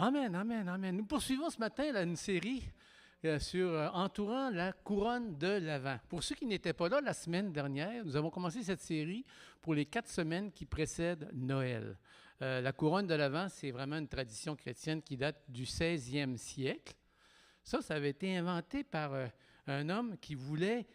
Amen, amen, amen. Nous poursuivons ce matin là, une série sur entourant la couronne de l'Avent. Pour ceux qui n'étaient pas là la semaine dernière, nous avons commencé cette série pour les 4 semaines qui précèdent Noël. La couronne de l'Avent, c'est vraiment une tradition chrétienne qui date du 16e siècle. Ça avait été inventé par un homme qui voulait,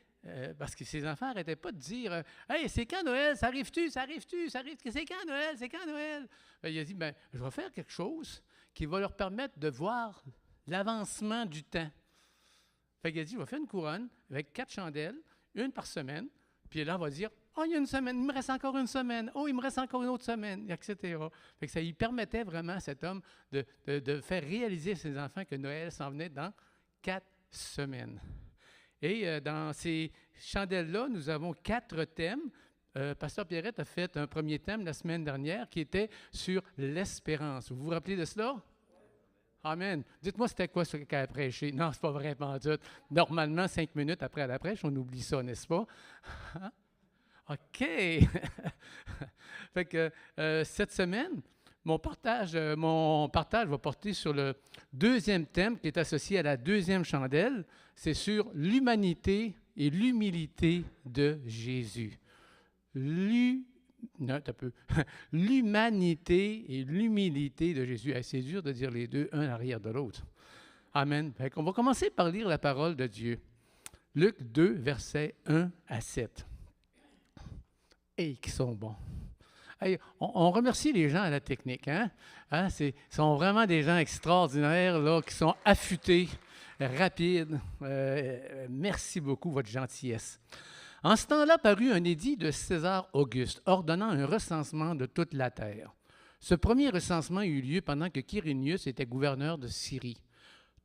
parce que ses enfants n'arrêtaient pas de dire « Hey, c'est quand Noël? Ça arrive-tu? Ça arrive-tu? Ça arrive? C'est quand Noël? C'est quand Noël? » Il a dit « Je vais faire quelque chose qui va leur permettre de voir l'avancement du temps. » Fait qu'il a dit, je vais faire une couronne avec 4 chandelles, une par semaine, puis là, on va dire, « Oh, il y a une semaine, il me reste encore une semaine. Oh, il me reste encore une autre semaine, etc. » Fait que ça lui permettait vraiment à cet homme de faire réaliser à ses enfants que Noël s'en venait dans 4 semaines. Et dans ces chandelles-là, nous avons 4 thèmes. Pasteur Pierrette a fait un premier thème la semaine dernière qui était sur l'espérance. Vous vous rappelez de cela? Amen. Dites-moi c'était quoi ce qu'elle a prêché. Non, c'est pas vrai, pas en tout. Normalement, 5 minutes après la prêche, on oublie ça, n'est-ce pas? OK. Fait que cette semaine, mon partage va porter sur le deuxième thème qui est associé à la deuxième chandelle. C'est sur l'humanité et l'humilité de Jésus. L'humanité et l'humilité de Jésus. C'est dur de dire les deux, un à l'arrière de l'autre. Amen. On va commencer par lire la parole de Dieu. Luc 2, versets 1 à 7. Et qui sont bons. Hey, on remercie les gens à la technique. Ce sont vraiment des gens extraordinaires là, qui sont affûtés, rapides. Merci beaucoup, votre gentillesse. En ce temps-là parut un édit de César Auguste, ordonnant un recensement de toute la terre. Ce premier recensement eut lieu pendant que Quirinius était gouverneur de Syrie.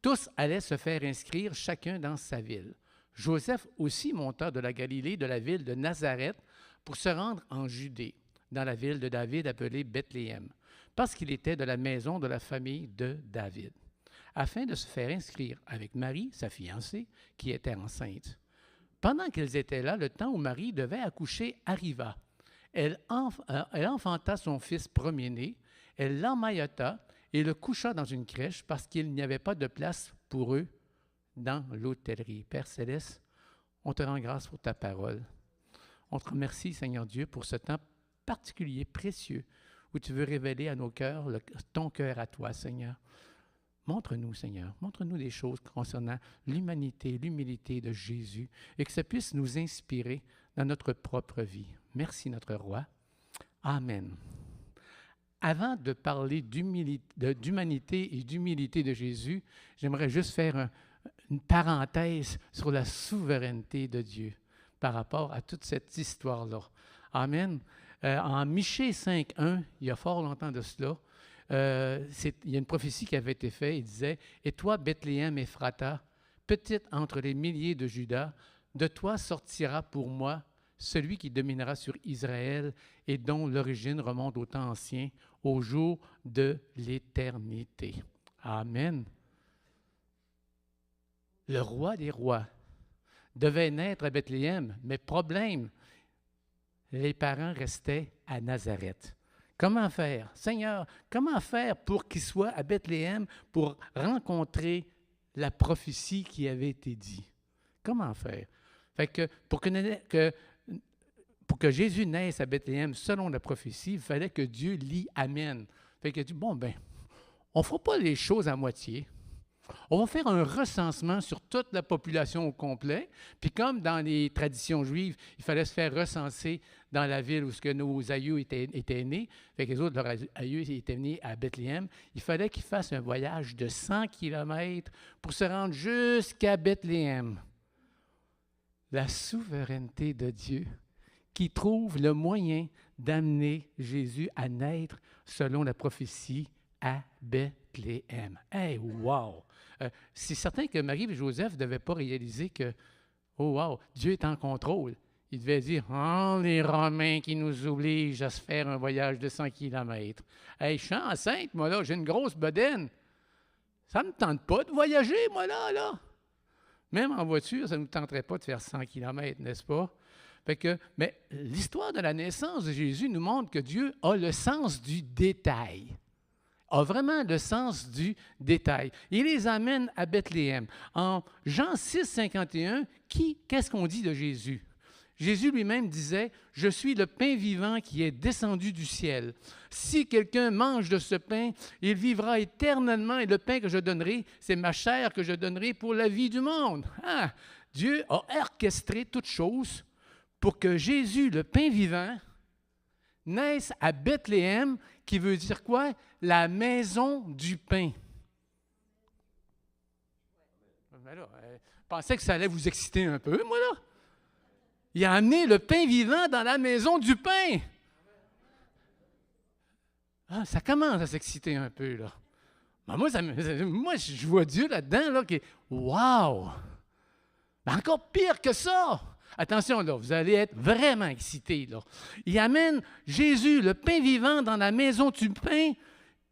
Tous allaient se faire inscrire, chacun dans sa ville. Joseph aussi monta de la Galilée, de la ville de Nazareth, pour se rendre en Judée, dans la ville de David appelée Bethléem, parce qu'il était de la maison de la famille de David, afin de se faire inscrire avec Marie, sa fiancée, qui était enceinte. Pendant qu'ils étaient là, le temps où Marie devait accoucher arriva. Elle enfanta son fils premier-né, elle l'emmaillota et le coucha dans une crèche parce qu'il n'y avait pas de place pour eux dans l'hôtellerie. Père Céleste, on te rend grâce pour ta parole. On te remercie, Seigneur Dieu, pour ce temps particulier, précieux, où tu veux révéler à nos cœurs ton cœur à toi, Seigneur. Montre-nous, Seigneur, montre-nous des choses concernant l'humanité, l'humilité de Jésus et que ça puisse nous inspirer dans notre propre vie. Merci, notre Roi. Amen. Avant de parler d'humanité et d'humilité de Jésus, j'aimerais juste faire une parenthèse sur la souveraineté de Dieu par rapport à toute cette histoire-là. Amen. En Michée 5.1, il y a fort longtemps de cela, il y a une prophétie qui avait été faite. Il disait « Et toi, Bethléem Ephrata, petite entre les milliers de Juda, de toi sortira pour moi celui qui dominera sur Israël et dont l'origine remonte au temps ancien, au jour de l'éternité. » Amen. Le roi des rois devait naître à Bethléem, mais problème, les parents restaient à Nazareth. Comment faire? Seigneur, comment faire pour qu'il soit à Bethléem pour rencontrer la prophétie qui avait été dite? Comment faire? Fait que pour que Jésus naisse à Bethléem selon la prophétie, il fallait que Dieu l'y amène. Fait qu'il a dit, bon, on ne fera pas les choses à moitié. On va faire un recensement sur toute la population au complet. Puis comme dans les traditions juives, il fallait se faire recenser dans la ville où nos aïeux étaient nés, fait que les autres, leurs aïeux étaient nés à Bethléem, il fallait qu'ils fassent un voyage de 100 kilomètres pour se rendre jusqu'à Bethléem. La souveraineté de Dieu qui trouve le moyen d'amener Jésus à naître selon la prophétie à Bethléem. Hey, wow! C'est certain que Marie et Joseph ne devaient pas réaliser que, oh wow, Dieu est en contrôle. Ils devaient dire, oh, les Romains qui nous obligent à se faire un voyage de 100 kilomètres. Hey, je suis enceinte, moi là, j'ai une grosse bedaine. Ça ne me tente pas de voyager, moi là. Même en voiture, ça ne nous tenterait pas de faire 100 kilomètres, n'est-ce pas? Mais l'histoire de la naissance de Jésus nous montre que Dieu a le sens du détail. a vraiment le sens du détail. Il les amène à Bethléem. En Jean 6, 51, qu'est-ce qu'on dit de Jésus? Jésus lui-même disait, « Je suis le pain vivant qui est descendu du ciel. Si quelqu'un mange de ce pain, il vivra éternellement, et le pain que je donnerai, c'est ma chair que je donnerai pour la vie du monde. » Ah, Dieu a orchestré toutes choses pour que Jésus, le pain vivant, naisse à Bethléem, qui veut dire quoi? La maison du pain. Mais là, je pensais que ça allait vous exciter un peu, moi, là. Il a amené le pain vivant dans la maison du pain. Ah, ça commence à s'exciter un peu, là. Ben moi, je vois Dieu là-dedans, là, qui est « Wow! » Ben encore pire que ça! Attention, là, vous allez être vraiment excités, là. Il amène Jésus, le pain vivant, dans la maison du pain,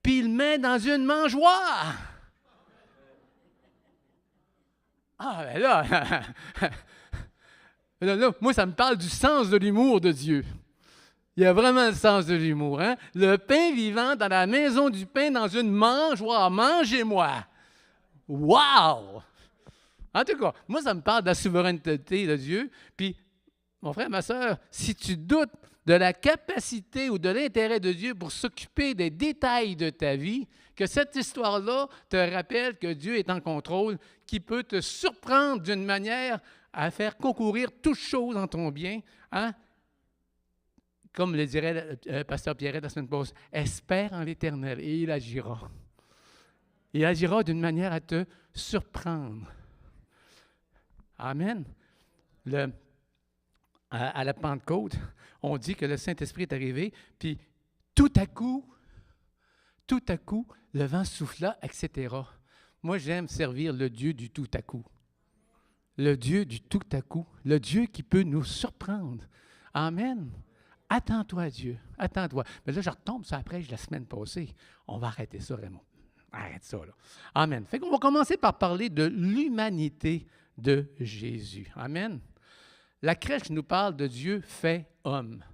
puis il le met dans une mangeoire. Ah, ben là, là, moi, ça me parle du sens de l'humour de Dieu. Il y a vraiment le sens de l'humour, hein? Le pain vivant dans la maison du pain, dans une mangeoire. Mangez-moi! Wow! En tout cas, moi, ça me parle de la souveraineté de Dieu. Puis, mon frère, ma soeur, si tu doutes de la capacité ou de l'intérêt de Dieu pour s'occuper des détails de ta vie, que cette histoire-là te rappelle que Dieu est en contrôle, qui peut te surprendre d'une manière à faire concourir toutes choses en ton bien, hein? Comme le dirait le pasteur Pierret la semaine passée, espère en l'Éternel et il agira. Il agira d'une manière à te surprendre. Amen. À la Pentecôte, on dit que le Saint-Esprit est arrivé, puis tout à coup, le vent souffla, etc. Moi, j'aime servir le Dieu du tout à coup. Le Dieu du tout à coup, le Dieu qui peut nous surprendre. Amen. Attends-toi à Dieu, attends-toi. Mais là, je retombe sur la prêche la semaine passée. On va arrêter ça, Raymond. Arrête ça, là. Amen. Fait qu'on va commencer par parler de l'humanité de Jésus. Amen. La crèche nous parle de Dieu fait homme,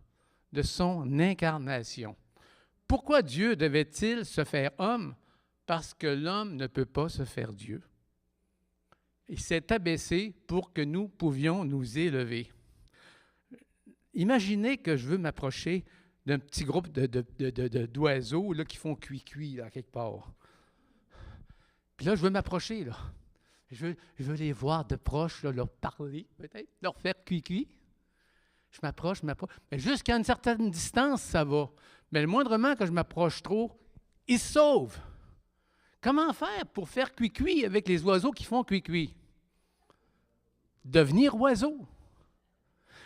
de son incarnation. Pourquoi Dieu devait-il se faire homme? Parce que l'homme ne peut pas se faire Dieu. Il s'est abaissé pour que nous pouvions nous élever. Imaginez que je veux m'approcher d'un petit groupe d'oiseaux là, qui font cuit-cuit là, quelque part. Puis là, je veux m'approcher, là. Je veux les voir de proche, là, leur parler, peut-être, leur faire cuit-cuit. Je m'approche. Mais jusqu'à une certaine distance, ça va. Mais le moindrement que je m'approche trop, ils se sauvent. Comment faire pour faire cuit-cuit avec les oiseaux qui font cuit-cuit? Devenir oiseau.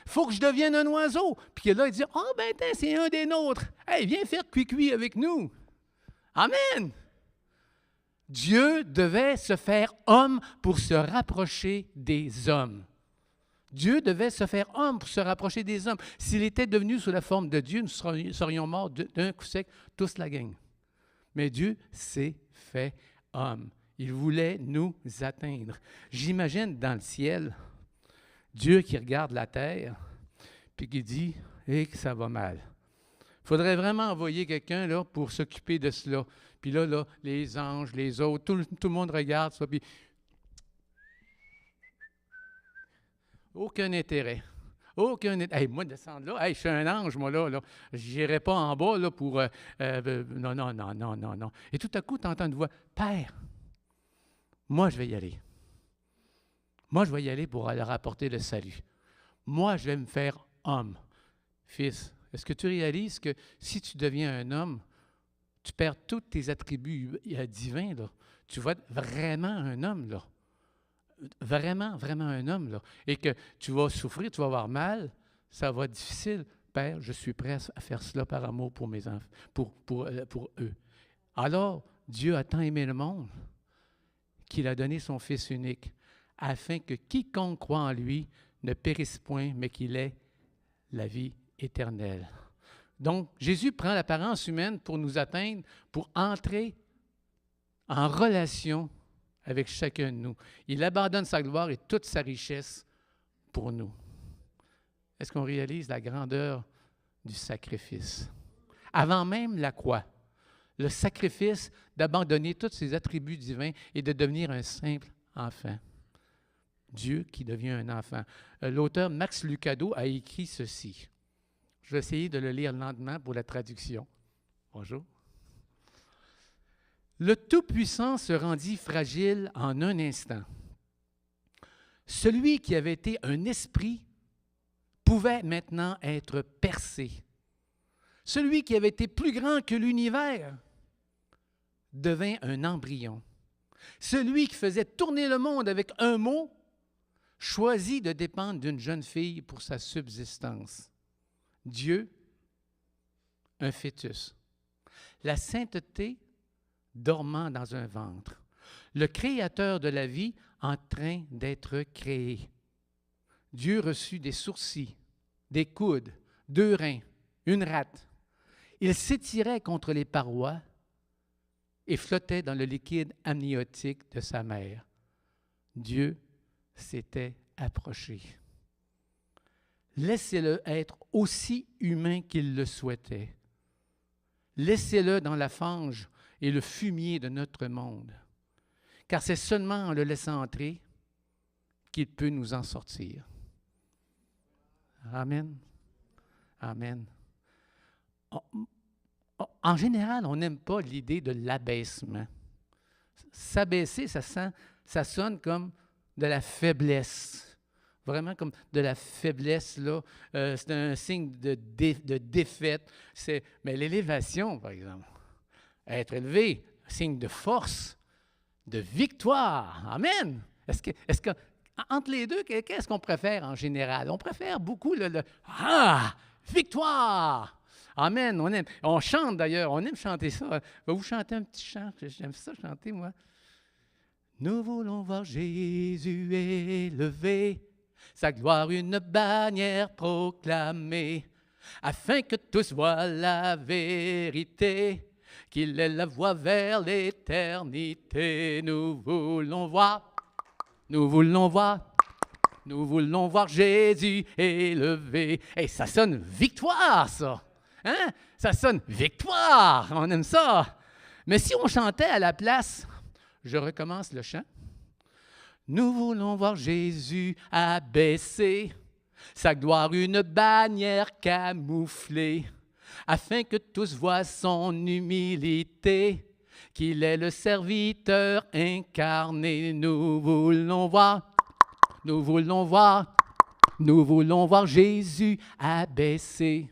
Il faut que je devienne un oiseau. Puis là, il dit, « Ah, ben, c'est un des nôtres. Hey, viens faire cuit-cuit avec nous. » Amen. Dieu devait se faire homme pour se rapprocher des hommes. Dieu devait se faire homme pour se rapprocher des hommes. S'il était devenu sous la forme de Dieu, nous serions morts d'un coup sec, tous la gang. Mais Dieu s'est fait homme. Il voulait nous atteindre. J'imagine dans le ciel, Dieu qui regarde la terre, puis qui dit, « Eh, que ça va mal. » Il faudrait vraiment envoyer quelqu'un là pour s'occuper de cela. Puis là, les anges, les autres, tout le monde regarde ça, puis aucun intérêt. Aucun intérêt. Hey, moi, descendre là, hey, je suis un ange, moi, là. Je n'irai pas en bas là, pour... non. Et tout à coup, tu entends une voix, « Père, moi, je vais y aller. Moi, je vais y aller pour leur apporter le salut. Moi, je vais me faire homme. Fils, est-ce que tu réalises que si tu deviens un homme, tu perds tous tes attributs divins, là. Tu vas être vraiment un homme, là. Vraiment un homme, là. Et que tu vas souffrir, tu vas avoir mal, ça va être difficile. Père, je suis prêt à faire cela par amour pour mes enfants, pour eux. Alors, Dieu a tant aimé le monde qu'il a donné son Fils unique, afin que quiconque croit en lui ne périsse point, mais qu'il ait la vie éternelle. Donc, Jésus prend l'apparence humaine pour nous atteindre, pour entrer en relation avec chacun de nous. Il abandonne sa gloire et toute sa richesse pour nous. Est-ce qu'on réalise la grandeur du sacrifice? Avant même la croix, le sacrifice d'abandonner tous ses attributs divins et de devenir un simple enfant. Dieu qui devient un enfant. L'auteur Max Lucado a écrit ceci. Je vais essayer de le lire lentement pour la traduction. Bonjour. Le Tout-Puissant se rendit fragile en un instant. Celui qui avait été un esprit pouvait maintenant être percé. Celui qui avait été plus grand que l'univers devint un embryon. Celui qui faisait tourner le monde avec un mot choisit de dépendre d'une jeune fille pour sa subsistance. Dieu, un fœtus. La sainteté dormant dans un ventre. Le créateur de la vie en train d'être créé. Dieu reçut des sourcils, des coudes, 2 reins, une rate. Il s'étirait contre les parois et flottait dans le liquide amniotique de sa mère. Dieu s'était approché. Laissez-le être aussi humain qu'il le souhaitait. Laissez-le dans la fange et le fumier de notre monde, car c'est seulement en le laissant entrer qu'il peut nous en sortir. Amen. Amen. En général, on n'aime pas l'idée de l'abaissement. S'abaisser, ça sonne comme de la faiblesse. Vraiment comme de la faiblesse, là. C'est un signe de défaite. Mais l'élévation, par exemple, être élevé, signe de force, de victoire. Amen. Est-ce que entre les deux, qu'est-ce qu'on préfère en général? On préfère beaucoup le victoire! Amen. On chante d'ailleurs, on aime chanter ça. Je vais vous chanter un petit chant, j'aime ça chanter, moi. Nous voulons voir Jésus élevé, sa gloire une bannière proclamée, afin que tous voient la vérité, qu'il est la voie vers l'éternité. Nous voulons voir Jésus élevé. Et ça sonne victoire, ça. Hein? Ça sonne victoire. On aime ça. Mais si on chantait à la place, je recommence le chant. Nous voulons voir Jésus abaisser, sa gloire une bannière camouflée, afin que tous voient son humilité, qu'il est le serviteur incarné. Nous voulons voir Jésus abaissé.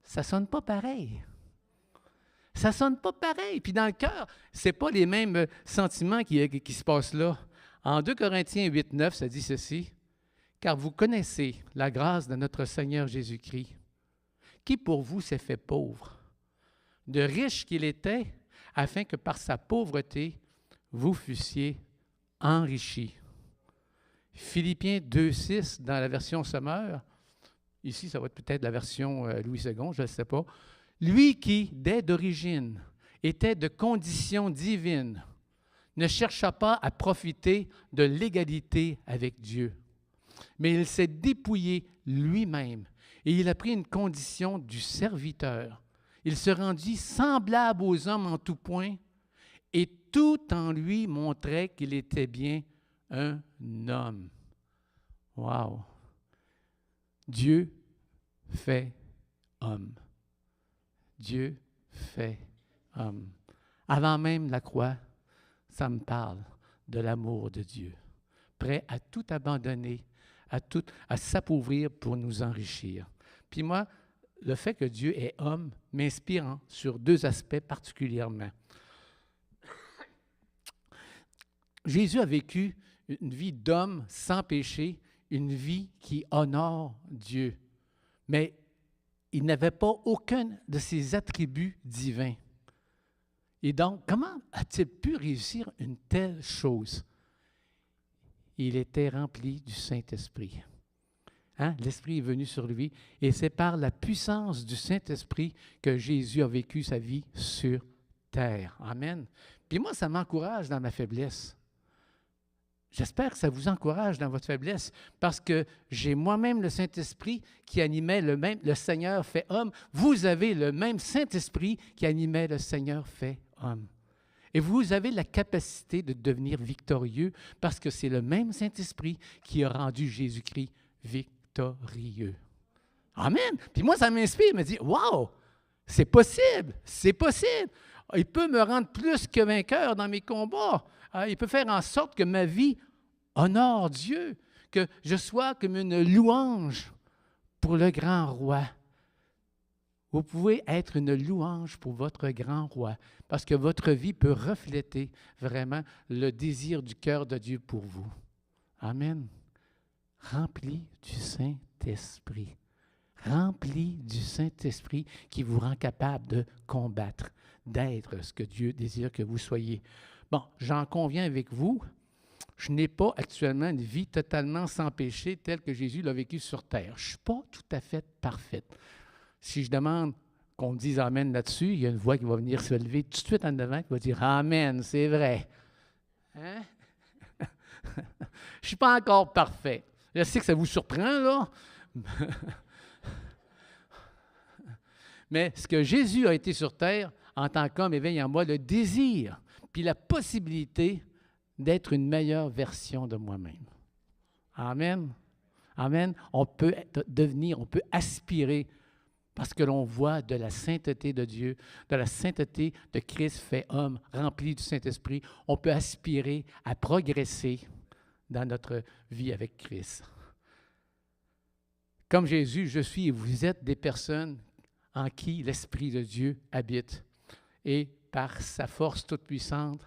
Ça sonne pas pareil. Ça sonne pas pareil. Puis dans le cœur, c'est pas les mêmes sentiments qui se passent là. En 2 Corinthiens 8, 9, ça dit ceci. Car vous connaissez la grâce de notre Seigneur Jésus-Christ, qui pour vous s'est fait pauvre, de riche qu'il était, afin que par sa pauvreté, vous fussiez enrichis. Philippiens 2, 6, dans la version Sommeur, ici ça va être peut-être la version Louis II, je ne sais pas. Lui qui, dès d'origine, était de condition divine, ne chercha pas à profiter de l'égalité avec Dieu, mais il s'est dépouillé lui-même et il a pris une condition du serviteur. Il se rendit semblable aux hommes en tout point et tout en lui montrait qu'il était bien un homme. Wow! Dieu fait homme. Dieu fait homme. Avant même la croix, ça me parle de l'amour de Dieu, prêt à tout abandonner, à s'appauvrir pour nous enrichir. Puis moi, le fait que Dieu est homme m'inspire sur 2 aspects particulièrement. Jésus a vécu une vie d'homme sans péché, une vie qui honore Dieu. Mais il n'avait pas aucun de ses attributs divins. Et donc, comment a-t-il pu réussir une telle chose? Il était rempli du Saint-Esprit. Hein? L'Esprit est venu sur lui et c'est par la puissance du Saint-Esprit que Jésus a vécu sa vie sur terre. Amen. Puis moi, ça m'encourage dans ma faiblesse. j'espère que ça vous encourage dans votre faiblesse, parce que j'ai moi-même le Saint-Esprit qui animait le Seigneur fait homme. Vous avez le même Saint-Esprit qui animait le Seigneur fait homme. Et vous avez la capacité de devenir victorieux parce que c'est le même Saint-Esprit qui a rendu Jésus-Christ victorieux. Amen. Puis moi, ça m'inspire. Je me dit, wow, c'est possible, c'est possible. Il peut me rendre plus que vainqueur dans mes combats. Il peut faire en sorte que ma vie honore Dieu, que je sois comme une louange pour le grand roi. Vous pouvez être une louange pour votre grand roi, parce que votre vie peut refléter vraiment le désir du cœur de Dieu pour vous. Amen. Rempli du Saint-Esprit. Rempli du Saint-Esprit qui vous rend capable de combattre, d'être ce que Dieu désire que vous soyez. Bon, j'en conviens avec vous, je n'ai pas actuellement une vie totalement sans péché telle que Jésus l'a vécu sur terre. Je ne suis pas tout à fait parfaite. Si je demande qu'on me dise Amen là-dessus, il y a une voix qui va venir se lever tout de suite en devant qui va dire Amen, c'est vrai. Hein? Je ne suis pas encore parfait. Je sais que ça vous surprend, là. Mais ce que Jésus a été sur terre en tant qu'homme éveille en moi le désir puis la possibilité d'être une meilleure version de moi-même. Amen. Amen. On peut devenir, on peut aspirer parce que l'on voit de la sainteté de Dieu, de la sainteté de Christ fait homme, rempli du Saint-Esprit. On peut aspirer à progresser dans notre vie avec Christ. Comme Jésus, je suis et vous êtes des personnes en qui l'Esprit de Dieu habite. Et par sa force toute puissante,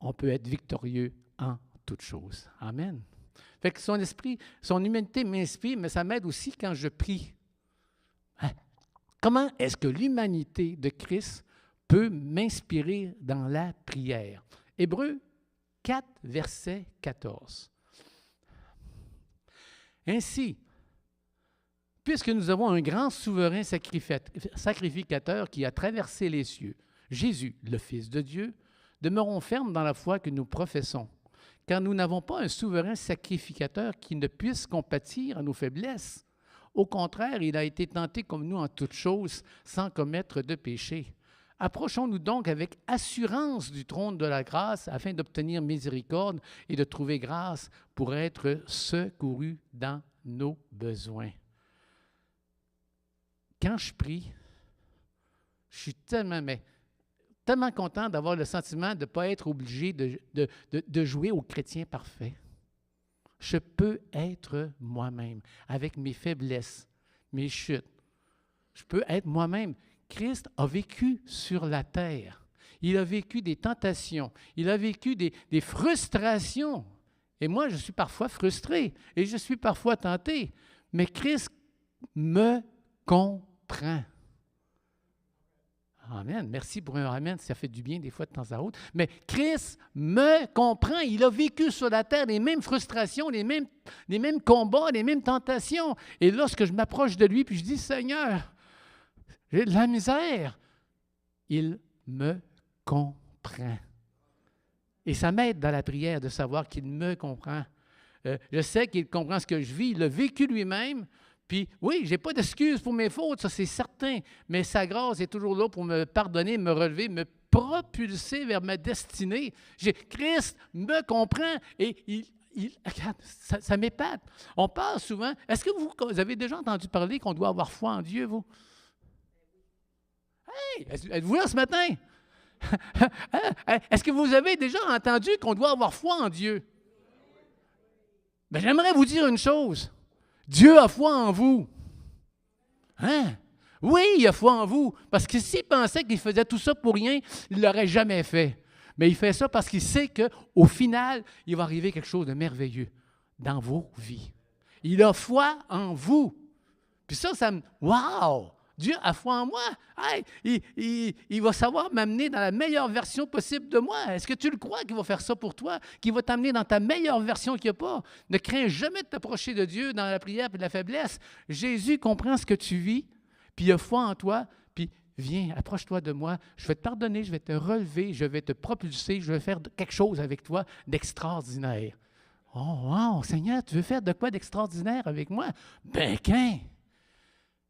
on peut être victorieux en toutes choses. Amen. Fait que son esprit, son humanité m'inspire, mais ça m'aide aussi quand je prie. Hein? Comment est-ce que l'humanité de Christ peut m'inspirer dans la prière? Hébreux 4, verset 14. Ainsi, puisque nous avons un grand souverain sacrificateur qui a traversé les cieux, Jésus, le Fils de Dieu, demeurons fermes dans la foi que nous professons, car nous n'avons pas un souverain sacrificateur qui ne puisse compatir à nos faiblesses. Au contraire, il a été tenté comme nous en toutes choses, sans commettre de péché. Approchons-nous donc avec assurance du trône de la grâce afin d'obtenir miséricorde et de trouver grâce pour être secourus dans nos besoins. Quand je prie, je suis tellement content d'avoir le sentiment de ne pas être obligé de jouer au chrétien parfait. Je peux être moi-même avec mes faiblesses, mes chutes. Je peux être moi-même. Christ a vécu sur la terre. Il a vécu des tentations. Il a vécu des frustrations. Et moi, je suis parfois frustré et je suis parfois tenté. Mais Christ me comprend. Amen. Merci pour un amen. Ça fait du bien des fois de temps à autre. Mais Christ me comprend. Il a vécu sur la terre les mêmes frustrations, les mêmes combats, les mêmes tentations. Et lorsque je m'approche de lui, puis je dis, Seigneur, j'ai de la misère, il me comprend. Et ça m'aide dans la prière de savoir qu'il me comprend. Je sais qu'il comprend ce que je vis. Il l'a vécu lui-même. Puis oui, je n'ai pas d'excuses pour mes fautes, ça c'est certain, mais sa grâce est toujours là pour me pardonner, me relever, me propulser vers ma destinée. Christ me comprend et regarde, ça m'épate. On parle souvent, est-ce que vous avez déjà entendu parler qu'on doit avoir foi en Dieu, vous? Hey, êtes-vous là ce matin? Est-ce que vous avez déjà entendu qu'on doit avoir foi en Dieu? Bien, j'aimerais vous dire une chose. Dieu a foi en vous. Hein? Oui, il a foi en vous. Parce que s'il pensait qu'il faisait tout ça pour rien, il ne l'aurait jamais fait. Mais il fait ça parce qu'il sait qu'au final, il va arriver quelque chose de merveilleux dans vos vies. Il a foi en vous. Puis ça me... Wow! Dieu a foi en moi. Hey, il va savoir m'amener dans la meilleure version possible de moi. Est-ce que tu le crois qu'il va faire ça pour toi, qu'il va t'amener dans ta meilleure version qu'il n'y a pas? Ne crains jamais de t'approcher de Dieu dans la prière et de la faiblesse. Jésus comprend ce que tu vis, puis il a foi en toi, puis viens, approche-toi de moi, je vais te pardonner, je vais te relever, je vais te propulser, je vais faire quelque chose avec toi d'extraordinaire. Oh, wow, Seigneur, tu veux faire de quoi d'extraordinaire avec moi? Ben, qu'un!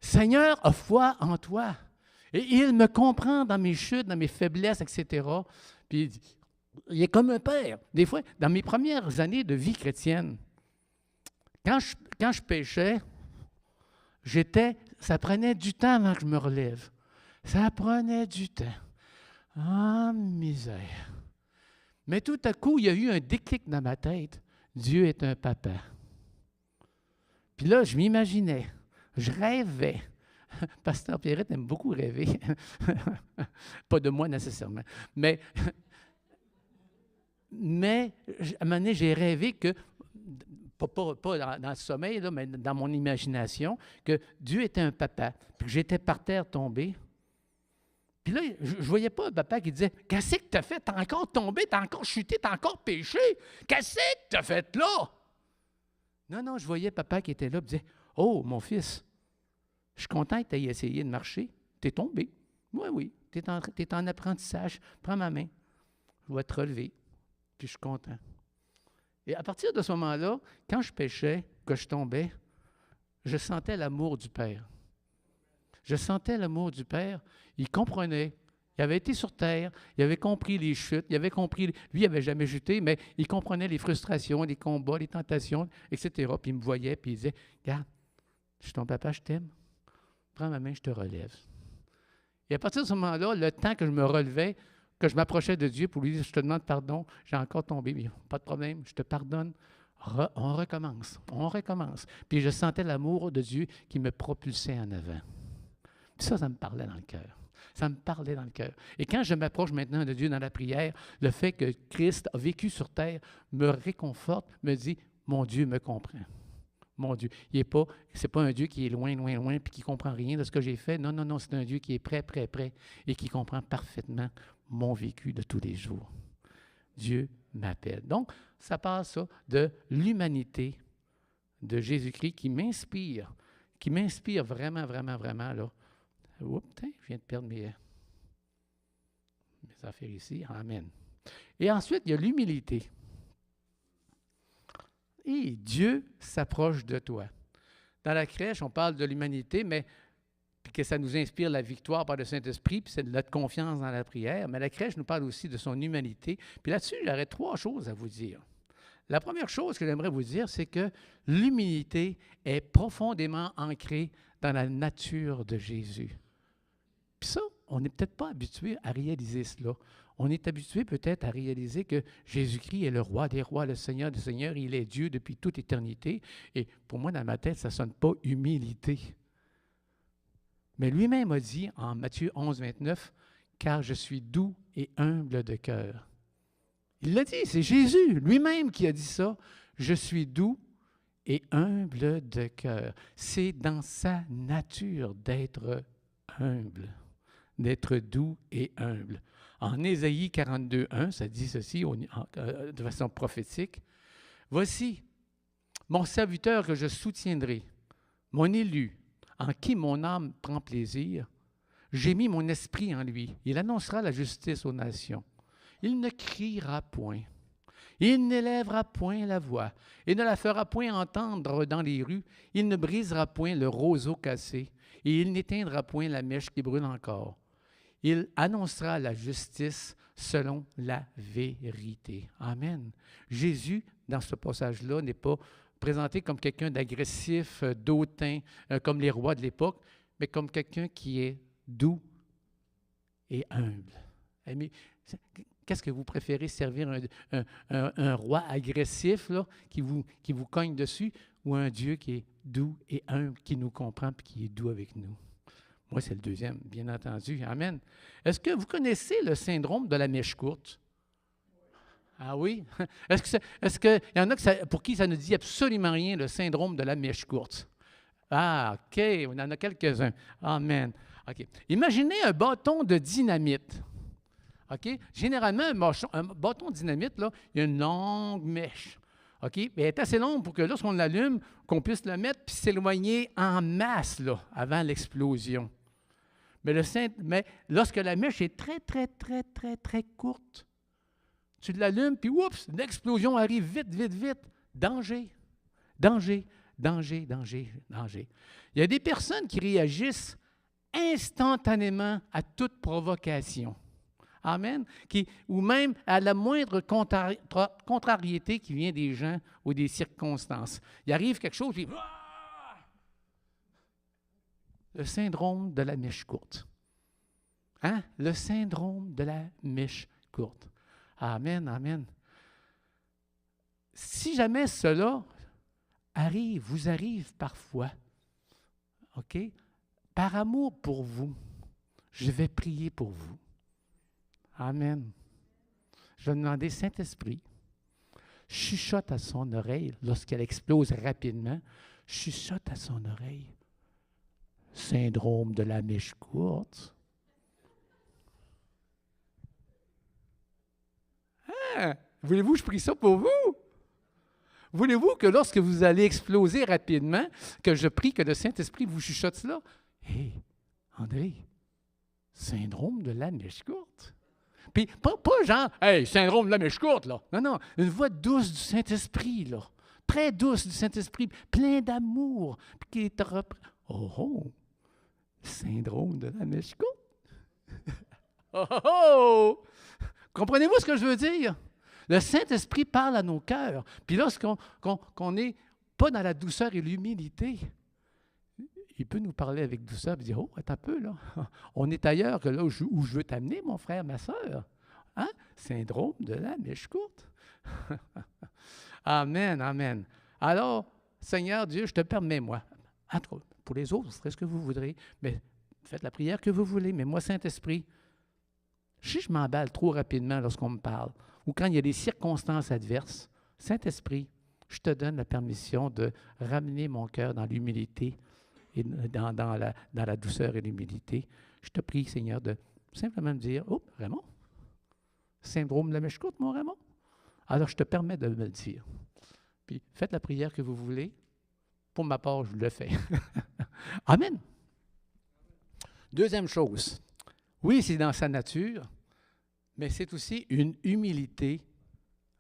Seigneur a foi en toi. Et il me comprend dans mes chutes, dans mes faiblesses, etc. Puis, il est comme un père. Des fois, dans mes premières années de vie chrétienne, quand je péchais, ça prenait du temps avant que je me relève. Ça prenait du temps. Ah, misère. Mais tout à coup, il y a eu un déclic dans ma tête. Dieu est un papa. Puis là, je m'imaginais, je rêvais. Pasteur Pierrette aime beaucoup rêver. Pas de moi nécessairement. Mais à un moment donné, j'ai rêvé que, pas dans le sommeil, là, mais dans mon imagination, que Dieu était un papa, puis que j'étais par terre tombé. Puis là, je ne voyais pas un papa qui disait « Qu'est-ce que tu as fait? Tu as encore tombé, tu as encore chuté, tu as encore péché. Qu'est-ce que tu as fait là? » Non, je voyais papa qui était là et disait « Oh, mon fils, je suis content que tu aies essayé de marcher. Tu es tombé. Oui, tu es en apprentissage. Prends ma main. Je vais te relever. Puis je suis content. » Et à partir de ce moment-là, quand je péchais, que je tombais, je sentais l'amour du Père. Je sentais l'amour du Père. Il comprenait. Il avait été sur terre. Il avait compris les chutes. Il avait compris. Lui, il n'avait jamais chuté, mais il comprenait les frustrations, les combats, les tentations, etc. Puis il me voyait, puis il disait « Regarde, je suis ton papa, je t'aime. Prends ma main, je te relève. » Et à partir de ce moment-là, le temps que je me relevais, que je m'approchais de Dieu pour lui dire « Je te demande pardon, j'ai encore tombé, mais pas de problème, je te pardonne. » On recommence. Puis je sentais l'amour de Dieu qui me propulsait en avant. Puis ça me parlait dans le cœur. Ça me parlait dans le cœur. Et quand je m'approche maintenant de Dieu dans la prière, le fait que Christ a vécu sur terre me réconforte, me dit « Mon Dieu me comprend. » Mon Dieu. C'est pas un Dieu qui est loin, puis qui ne comprend rien de ce que j'ai fait. Non, c'est un Dieu qui est prêt, et qui comprend parfaitement mon vécu de tous les jours. Dieu m'appelle. Donc, ça passe ça de l'humanité de Jésus-Christ qui m'inspire vraiment, là. Oups, je viens de perdre mes affaires ici. Amen. Et ensuite, il y a l'humilité. Et Dieu s'approche de toi. Dans la crèche, on parle de l'humanité, mais que ça nous inspire la victoire par le Saint-Esprit, puis c'est de notre confiance dans la prière. Mais la crèche nous parle aussi de son humanité. Puis là-dessus, j'aurais 3 choses à vous dire. La première chose que j'aimerais vous dire, c'est que l'humilité est profondément ancrée dans la nature de Jésus. Puis ça, on n'est peut-être pas habitué à réaliser cela. On est habitué peut-être à réaliser que Jésus-Christ est le roi des rois, le Seigneur des seigneurs, il est Dieu depuis toute éternité. Et pour moi, dans ma tête, ça ne sonne pas humilité. Mais lui-même a dit en Matthieu 11, 29, « Car je suis doux et humble de cœur. » Il l'a dit, c'est Jésus lui-même qui a dit ça. « Je suis doux et humble de cœur. » C'est dans sa nature d'être humble, d'être doux et humble. En Ésaïe 42, 1, ça dit ceci de façon prophétique. « Voici mon serviteur que je soutiendrai, mon élu, en qui mon âme prend plaisir. J'ai mis mon esprit en lui. Il annoncera la justice aux nations. Il ne criera point. Il n'élèvera point la voix. Il ne la fera point entendre dans les rues. Il ne brisera point le roseau cassé. Et il n'éteindra point la mèche qui brûle encore. Il annoncera la justice selon la vérité. » Amen. Jésus, dans ce passage-là, n'est pas présenté comme quelqu'un d'agressif, d'hautain, comme les rois de l'époque, mais comme quelqu'un qui est doux et humble. Mais qu'est-ce que vous préférez, servir un roi agressif là, qui vous cogne dessus, ou un Dieu qui est doux et humble, qui nous comprend et qui est doux avec nous? Moi, c'est le deuxième, bien entendu. Amen. Est-ce que vous connaissez le syndrome de la mèche courte? Ah oui? Est-ce qu'il y en a pour qui ça ne dit absolument rien, le syndrome de la mèche courte? Ah, OK, on en a quelques-uns. Amen. OK. Imaginez un bâton de dynamite. OK? Généralement, un bâton de dynamite, là, il y a une longue mèche. OK? Mais elle est assez longue pour que lorsqu'on l'allume, qu'on puisse le mettre puis s'éloigner en masse là, avant l'explosion. Mais lorsque la mèche est très, très, très, très, très courte, tu l'allumes, puis oups, une explosion arrive vite, vite, vite. Danger, danger, danger, danger, danger. Il y a des personnes qui réagissent instantanément à toute provocation. Amen. Ou même à la moindre contrariété qui vient des gens ou des circonstances. Il arrive quelque chose, puis le syndrome de la mèche courte. Hein? Le syndrome de la mèche courte. Amen, amen. Si jamais cela vous arrive parfois, OK? Par amour pour vous, je vais prier pour vous. Amen. Je vais demander, Saint-Esprit, chuchote à son oreille lorsqu'elle explose rapidement, chuchote à son oreille. Syndrome de la mèche courte. Hein? Voulez-vous que je prie ça pour vous? Voulez-vous que lorsque vous allez exploser rapidement, que je prie que le Saint-Esprit vous chuchote cela? Hé, André, syndrome de la mèche courte. Puis pas genre, hey, syndrome de la mèche courte, là. Non, non, une voix douce du Saint-Esprit, là. Très douce du Saint-Esprit, plein d'amour. Puis qui te reprend. Oh, oh, syndrome de la mèche courte. Oh, oh, oh! Comprenez-vous ce que je veux dire? Le Saint-Esprit parle à nos cœurs. Puis lorsqu'on n'est pas dans la douceur et l'humilité, il peut nous parler avec douceur et dire, oh, attends un peu, là. On est ailleurs que là où je veux t'amener, mon frère, ma sœur. Hein? Syndrome de la mèche courte. Amen, amen. Alors, Seigneur Dieu, je te permets, moi, pour les autres, c'est ce que vous voudrez, mais faites la prière que vous voulez, mais moi, Saint-Esprit, si je m'emballe trop rapidement lorsqu'on me parle, ou quand il y a des circonstances adverses, Saint-Esprit, je te donne la permission de ramener mon cœur dans l'humilité et dans la douceur et l'humilité. Je te prie, Seigneur, de simplement me dire, oh, Raymond, syndrome de la mèche courte, mon Raymond? Alors, je te permets de me le dire. Puis, faites la prière que vous voulez. Pour ma part, je le fais. Amen. Deuxième chose. Oui, c'est dans sa nature, mais c'est aussi une humilité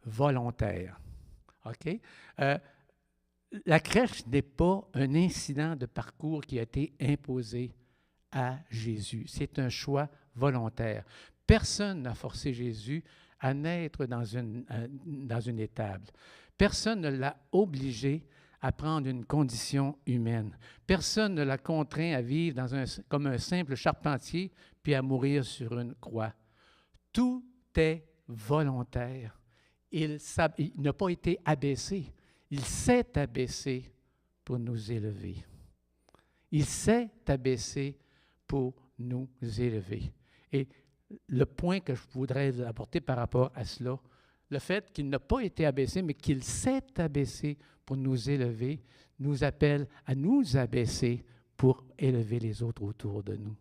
volontaire. OK? La crèche n'est pas un incident de parcours qui a été imposé à Jésus. C'est un choix volontaire. Personne n'a forcé Jésus à naître dans une étable. Personne ne l'a obligé à prendre une condition humaine. Personne ne l'a contraint à vivre comme un simple charpentier puis à mourir sur une croix. Tout est volontaire. Il n'a pas été abaissé. Il s'est abaissé pour nous élever. Il s'est abaissé pour nous élever. Et le point que je voudrais apporter par rapport à cela, le fait qu'il n'a pas été abaissé, mais qu'il s'est abaissé pour nous élever, nous appelle à nous abaisser pour élever les autres autour de nous.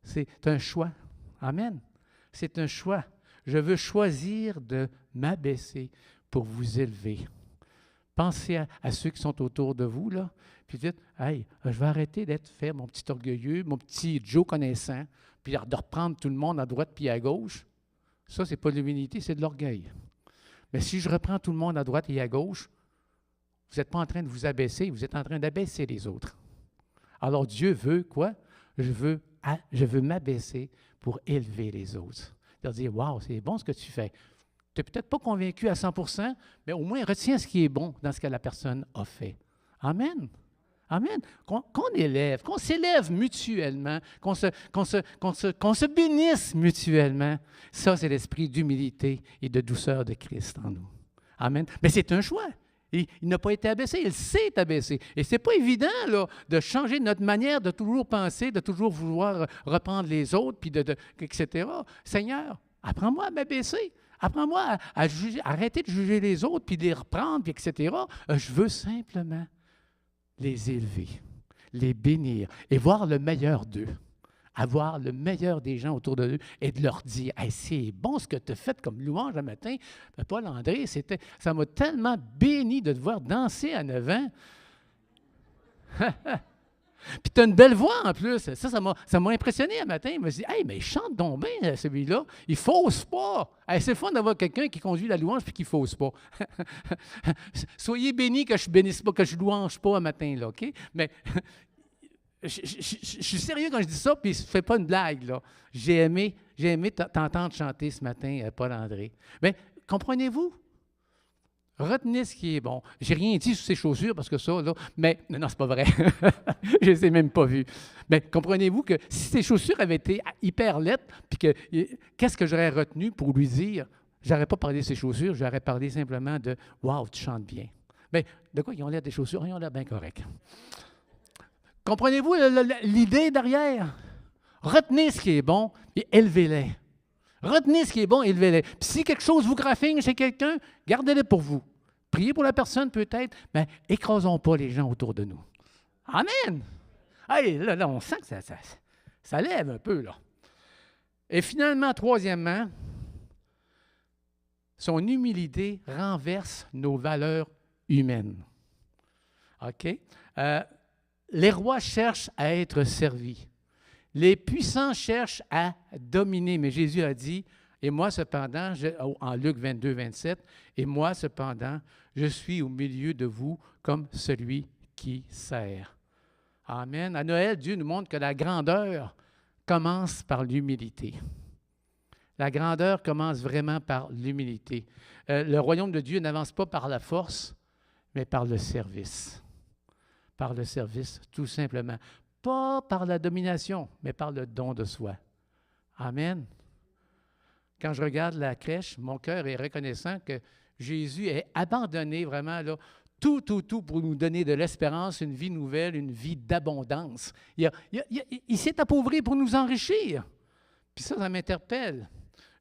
C'est un choix. Amen. C'est un choix. Je veux choisir de m'abaisser pour vous élever. Pensez à ceux qui sont autour de vous, là, puis dites, « Hey, je vais arrêter d'être fait mon petit orgueilleux, mon petit Joe connaissant, puis de reprendre tout le monde à droite puis à gauche. » Ça, ce n'est pas de l'humilité, c'est de l'orgueil. Mais si je reprends tout le monde à droite et à gauche, vous n'êtes pas en train de vous abaisser, vous êtes en train d'abaisser les autres. Alors Dieu veut quoi? Je veux m'abaisser pour élever les autres. Leur dire, « Wow, c'est bon ce que tu fais. » Tu n'es peut-être pas convaincu à 100%, mais au moins retiens ce qui est bon dans ce que la personne a fait. Amen. Amen. Qu'on élève, qu'on s'élève mutuellement, qu'on se bénisse mutuellement. Ça, c'est l'esprit d'humilité et de douceur de Christ en nous. Amen. Mais c'est un choix. Il n'a pas été abaissé, il s'est abaissé. Et ce n'est pas évident là, de changer notre manière de toujours penser, de toujours vouloir reprendre les autres, puis etc. Seigneur, apprends-moi à m'abaisser. Apprends-moi à juger, arrêter de juger les autres, puis de les reprendre, puis etc. Je veux simplement les élever, les bénir et voir le meilleur d'eux. Avoir le meilleur des gens autour de eux et de leur dire hey, « c'est bon ce que tu as fait comme louange le matin. » Paul-André, ça m'a tellement béni de te voir danser à 9 ans. Puis tu as une belle voix en plus. Ça m'a impressionné un matin. Il m'a dit, hey, mais il chante donc bien, celui-là. Il fausse pas. Hey, c'est le fun d'avoir quelqu'un qui conduit la louange puis qui ne fausse pas. Soyez bénis que je bénisse pas, que je louange pas un matin, là, OK? Mais je suis sérieux quand je dis ça, puis je ne fais pas une blague, là. J'ai aimé t'entendre chanter ce matin, Paul-André. Mais comprenez-vous? Retenez ce qui est bon. J'ai rien dit sur ces chaussures parce que ça, là, mais non, c'est pas vrai. Je ne les ai même pas vues. Mais comprenez-vous que si ces chaussures avaient été hyper lettres, puis qu'est-ce que j'aurais retenu pour lui dire? J'aurais pas parlé de ses chaussures, j'aurais parlé simplement de Waouh, tu chantes bien. Bien, de quoi ils ont l'air des chaussures? Ils ont l'air bien corrects. Comprenez-vous l'idée derrière? Retenez ce qui est bon et élevez-les. Retenez ce qui est bon et élevez-les. Puis si quelque chose vous graffigne chez quelqu'un, gardez-le pour vous. Priez pour la personne peut-être, mais écrasons pas les gens autour de nous. Amen! Hey, là, on sent que ça lève un peu, là. Et finalement, troisièmement, son humilité renverse nos valeurs humaines. OK? Les rois cherchent à être servis. Les puissants cherchent à dominer, mais Jésus a dit, et moi cependant, en Luc 22, 27, et moi cependant, je suis au milieu de vous comme celui qui sert. Amen. À Noël, Dieu nous montre que la grandeur commence par l'humilité. La grandeur commence vraiment par l'humilité. Le royaume de Dieu n'avance pas par la force, mais par le service. Par le service, tout simplement. Pas par la domination, mais par le don de soi. Amen. Quand je regarde la crèche, mon cœur est reconnaissant que Jésus ait abandonné vraiment là, tout pour nous donner de l'espérance, une vie nouvelle, une vie d'abondance. Il s'est appauvri pour nous enrichir. Puis ça m'interpelle.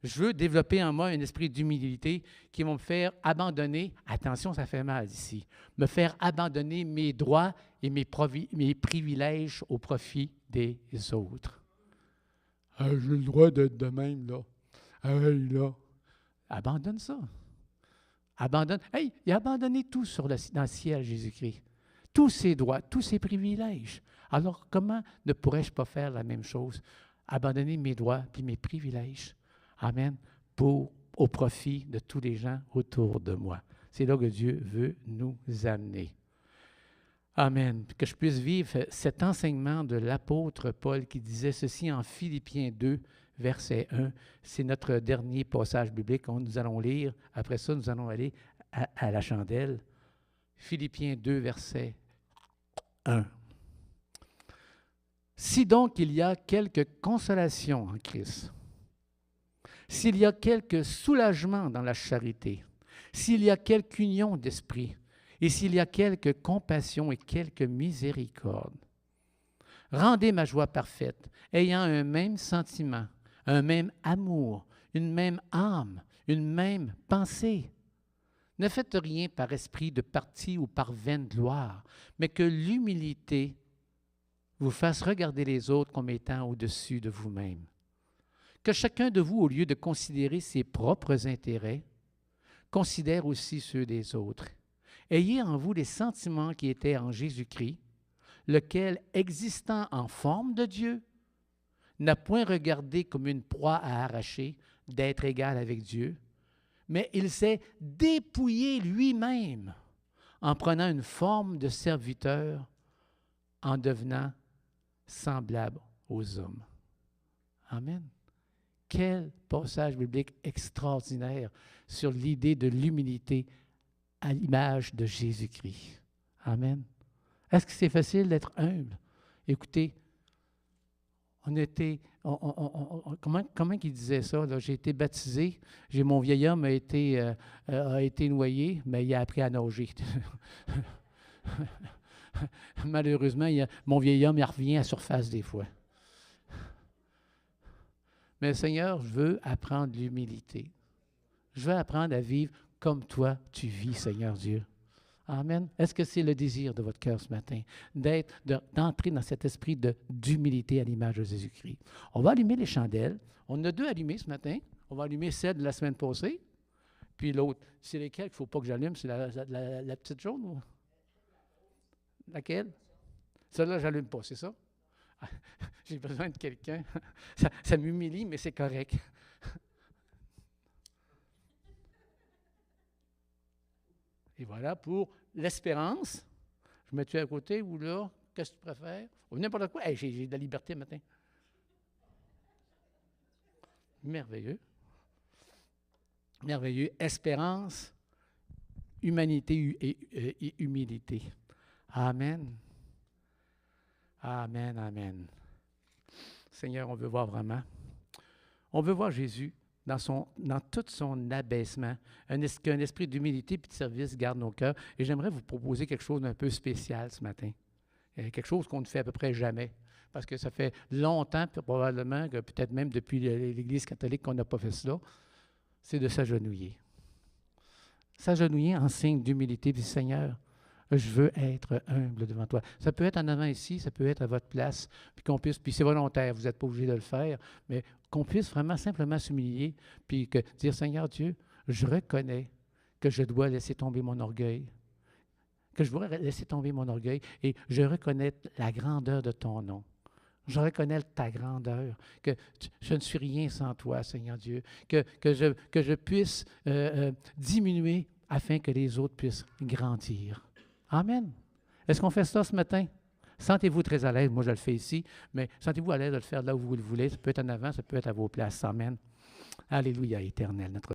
Je veux développer en moi un esprit d'humilité qui va me faire abandonner, attention, ça fait mal ici, me faire abandonner mes droits et mes privilèges au profit des autres. J'ai le droit d'être de même, là. Hey, là. Abandonne ça. Abandonne. Hey, il a abandonné tout dans le ciel, Jésus-Christ. Tous ses droits, tous ses privilèges. Alors, comment ne pourrais-je pas faire la même chose? Abandonner mes droits puis mes privilèges. Amen. Au profit de tous les gens autour de moi. C'est là que Dieu veut nous amener. Amen. Que je puisse vivre cet enseignement de l'apôtre Paul qui disait ceci en Philippiens 2, verset 1. C'est notre dernier passage biblique que nous allons lire. Après ça, nous allons aller à la chandelle. Philippiens 2, verset 1. Si donc il y a quelque consolation en Christ, s'il y a quelque soulagement dans la charité, s'il y a quelque union d'esprit, et s'il y a quelque compassion et quelque miséricorde, rendez ma joie parfaite, ayant un même sentiment, un même amour, une même âme, une même pensée. Ne faites rien par esprit de parti ou par vaine gloire, mais que l'humilité vous fasse regarder les autres comme étant au-dessus de vous-même. Que chacun de vous, au lieu de considérer ses propres intérêts, considère aussi ceux des autres. Ayez en vous les sentiments qui étaient en Jésus-Christ, lequel, existant en forme de Dieu, n'a point regardé comme une proie à arracher d'être égal avec Dieu, mais il s'est dépouillé lui-même en prenant une forme de serviteur, en devenant semblable aux hommes. Amen. Quel passage biblique extraordinaire sur l'idée de l'humilité à l'image de Jésus-Christ. Amen. Est-ce que c'est facile d'être humble? Écoutez, comment il disait ça? Là? J'ai été baptisé, mon vieil homme a été noyé, mais il a appris à nager. Malheureusement, mon vieil homme, il revient à la surface des fois. Mais Seigneur, je veux apprendre l'humilité. Je veux apprendre à vivre comme toi, tu vis, Seigneur Dieu. Amen. Est-ce que c'est le désir de votre cœur ce matin, d'entrer dans cet esprit d'humilité à l'image de Jésus-Christ? On va allumer les chandelles. On en a 2 allumées ce matin. On va allumer celle de la semaine passée, puis l'autre. C'est lesquelles qu'il ne faut pas que j'allume? C'est la petite jaune? Ou? Laquelle? Celle-là, je n'allume pas, c'est ça? J'ai besoin de quelqu'un. Ça m'humilie, mais c'est correct. Et voilà pour l'espérance. Je mets-tu à côté ou là? Qu'est-ce que tu préfères? Ou n'importe quoi. Hey, j'ai de la liberté matin. Merveilleux. Merveilleux. Espérance, humanité et humilité. Amen. Amen, amen. Seigneur, on veut voir vraiment. On veut voir Jésus dans tout son abaissement, qu'un esprit d'humilité et de service garde nos cœurs. Et j'aimerais vous proposer quelque chose d'un peu spécial ce matin. Quelque chose qu'on ne fait à peu près jamais. Parce que ça fait longtemps, probablement, que peut-être même depuis l'Église catholique qu'on n'a pas fait cela, c'est de s'agenouiller. S'agenouiller en signe d'humilité, puis Seigneur, je veux être humble devant toi. Ça peut être en avant ici, ça peut être à votre place, puis c'est volontaire, vous n'êtes pas obligé de le faire, mais qu'on puisse vraiment simplement s'humilier, puis dire, Seigneur Dieu, je reconnais que je dois laisser tomber mon orgueil, et je reconnais la grandeur de ton nom. Je reconnais ta grandeur, que je ne suis rien sans toi, Seigneur Dieu, que je puisse diminuer afin que les autres puissent grandir. Amen. Est-ce qu'on fait ça ce matin? Sentez-vous très à l'aise. Moi, je le fais ici, mais sentez-vous à l'aise de le faire là où vous le voulez. Ça peut être en avant, ça peut être à vos places. Amen. Alléluia, Éternel, notre